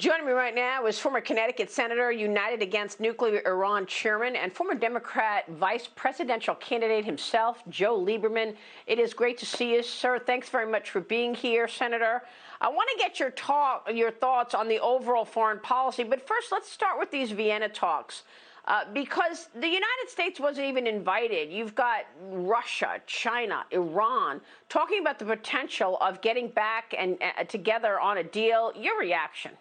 Joining me right now is former Connecticut Senator, United Against Nuclear Iran chairman, and former Democrat vice presidential candidate himself, Joe Lieberman. It is great to see you, sir. Thanks very much for being here, Senator. I want to get your thoughts on the overall foreign policy, but first let's start with these Vienna talks. Because the United States wasn't even invited. You've got Russia, China, Iran talking about the potential of getting back and together on a deal. Your reaction?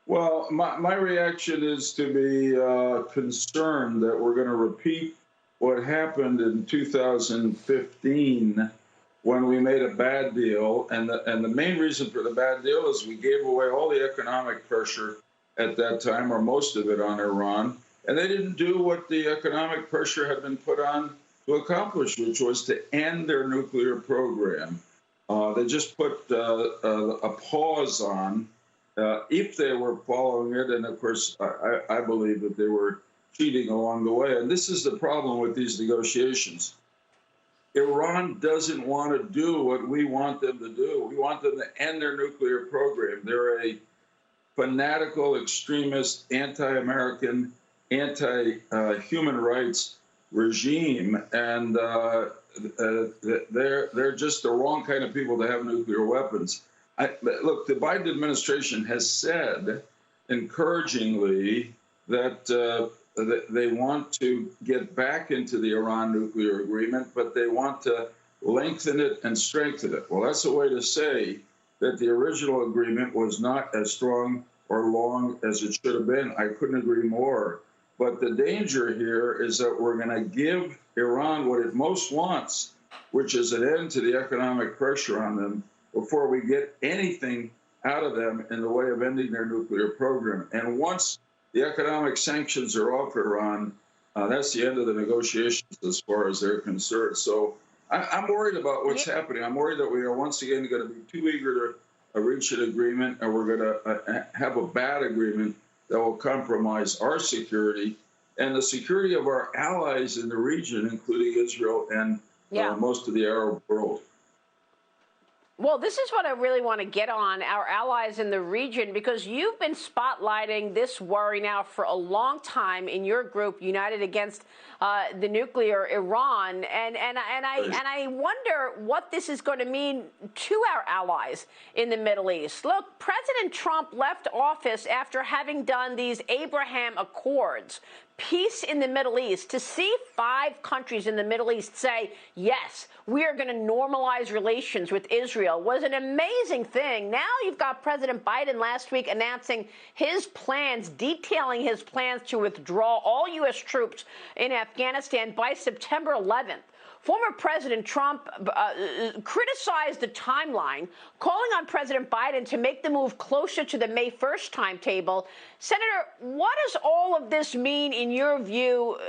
Well, my reaction is to be concerned that we're going to repeat what happened in 2015 when we made a bad deal. And the main reason for the bad deal is we gave away all the economic pressure at that time, or most of it, on Iran. And they didn't do what the economic pressure had been put on to accomplish, which was to end their nuclear program. They just put a pause on if they were following it. And of course, I believe that they were cheating along the way. And this is the problem with these negotiations. Iran doesn't want to do what we want them to do. We want them to end their nuclear program. They're a fanatical, extremist, anti-American, anti-human rights regime, and they're just the wrong kind of people to have nuclear weapons. Look, the Biden administration has said encouragingly that they want to get back into the Iran nuclear agreement, but they want to lengthen it and strengthen it. Well, that's a way to say that the original agreement was not as strong or long as it should have been. I couldn't agree more. But the danger here is that we're going to give Iran what it most wants, which is an end to the economic pressure on them, before we get anything out of them in the way of ending their nuclear program. And once the economic sanctions are off Iran, that's the end of the negotiations as far as they're concerned. So I'm worried about what's happening. I'm worried that we are once again going to be too eager to reach an agreement, and we're going to have a bad agreement that will compromise our security and the security of our allies in the region, including Israel and most of the Arab world. Well, this is what I really want to get on, our allies in the region, because you've been spotlighting this worry now for a long time in your group, United Against the Nuclear Iran. And I wonder what this is going to mean to our allies in the Middle East. Look, President Trump left office after having done these Abraham Accords, peace in the Middle East. To see 5 countries in the Middle East say, yes, we are going to normalize relations with Israel was an amazing thing. Now you've got President Biden last week announcing his plans, detailing his plans to withdraw all U.S. troops in Afghanistan by September 11th. Former President Trump criticized the timeline, calling on President Biden to make the move closer to the May 1st timetable. Senator, what does all of this mean, in your view,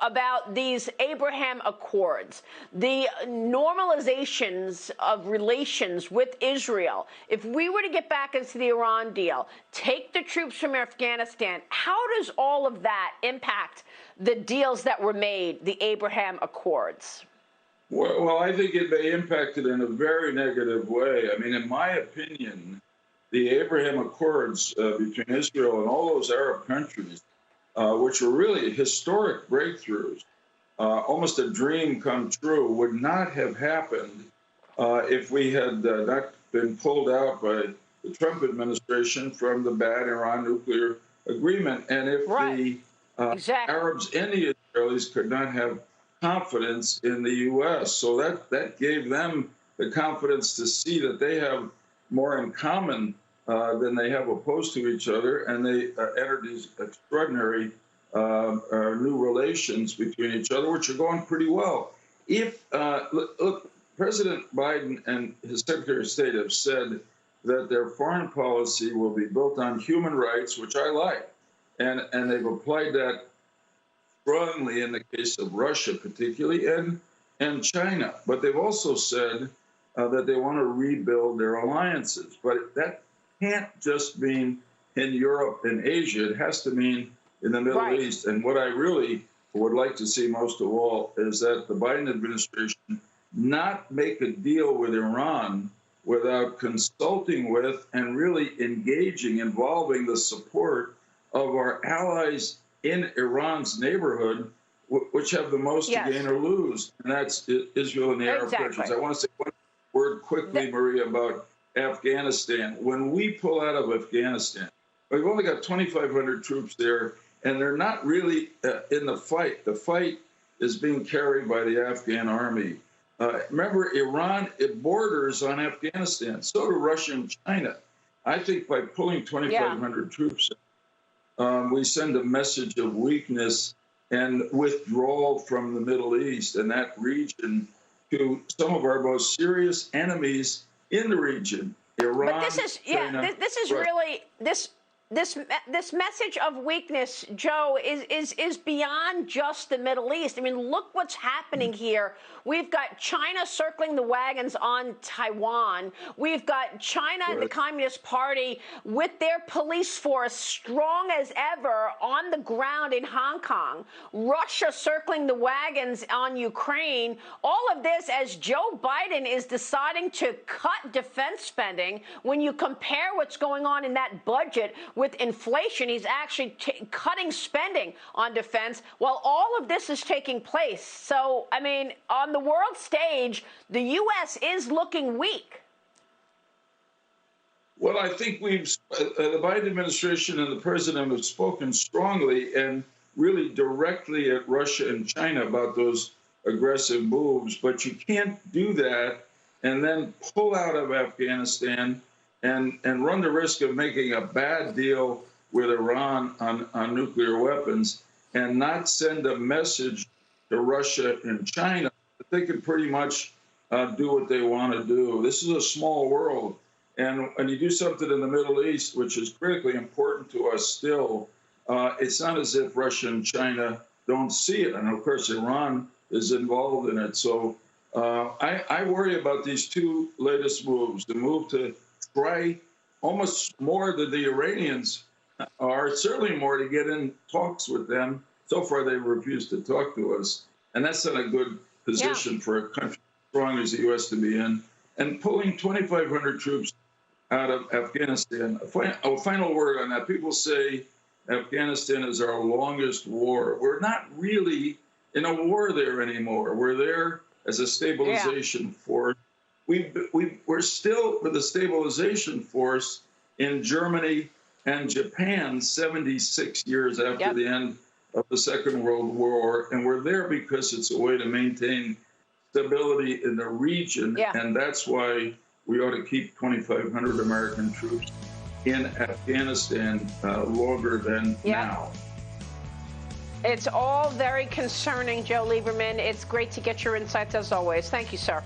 about these Abraham Accords, the normalizations of relations with Israel? If we were to get back into the Iran deal, take the troops from Afghanistan, how does all of that impact the deals that were made, the Abraham Accords? Well, I think it may impact it in a very negative way. I mean, in my opinion, the Abraham Accords between Israel and all those Arab countries, which were really historic breakthroughs, almost a dream come true, would not have happened if we had not been pulled out by the Trump administration from the bad Iran nuclear agreement. And if the Arabs and the Israelis could not have confidence in the U.S. So that gave them the confidence to see that they have more in common than they have opposed to each other, and they entered these extraordinary new relations between each other, which are going pretty well. If look, President Biden and his Secretary of State have said that their foreign policy will be built on human rights, which I like. And they've applied that strongly in the case of Russia, particularly, and China. But they've also said that they want to rebuild their alliances. But that can't just mean in Europe and Asia. It has to mean in the Middle East. And what I really would like to see most of all is that the Biden administration not make a deal with Iran without consulting with and really involving the support of our allies in Iran's neighborhood, which have the most to gain or lose, and that's Israel and the Arab countries. I want to say one word quickly, Maria, about Afghanistan. When we pull out of Afghanistan, we've only got 2,500 troops there, and they're not really in the fight. The fight is being carried by the Afghan army. Remember, Iran, it borders on Afghanistan. So do Russia and China. I think by pulling 2,500 troops, we send a message of weakness and withdrawal from the Middle East and that region to some of our most serious enemies in the region, Iran. But this is, China, this is really this message of weakness, Joe, is beyond just the Middle East. I mean, look what's happening here. We've got China circling the wagons on Taiwan. We've got China and the Communist Party with their police force strong as ever on the ground in Hong Kong. Russia circling the wagons on Ukraine. All of this as Joe Biden is deciding to cut defense spending. When you compare what's going on in that budget with inflation, he's actually cutting spending on defense while all of this is taking place. So, I mean, on the world stage, the U.S. is looking weak. Well, I think the Biden administration and the president have spoken strongly and really directly at Russia and China about those aggressive moves. But you can't do that and then pull out of Afghanistan and run the risk of making a bad deal with Iran on nuclear weapons and not send a message to Russia and China that they can pretty much do what they want to do. This is a small world. And when you do something in the Middle East, which is critically important to us still, it's not as if Russia and China don't see it. And of course, Iran is involved in it. So I worry about these two latest moves, the move to try almost more than the Iranians are, certainly more to get in talks with them. So far, they've refused to talk to us. And that's not a good position for a country as strong as the U.S. to be in. And pulling 2,500 troops out of Afghanistan. A final word on that. People say Afghanistan is our longest war. We're not really in a war there anymore. We're there as a stabilization force. We're still with a stabilization force in Germany and Japan 76 years after the end of the Second World War. And we're there because it's a way to maintain stability in the region. And that's why we ought to keep 2,500 American troops in Afghanistan longer than now. It's all very concerning, Joe Lieberman. It's great to get your insights as always. Thank you, sir.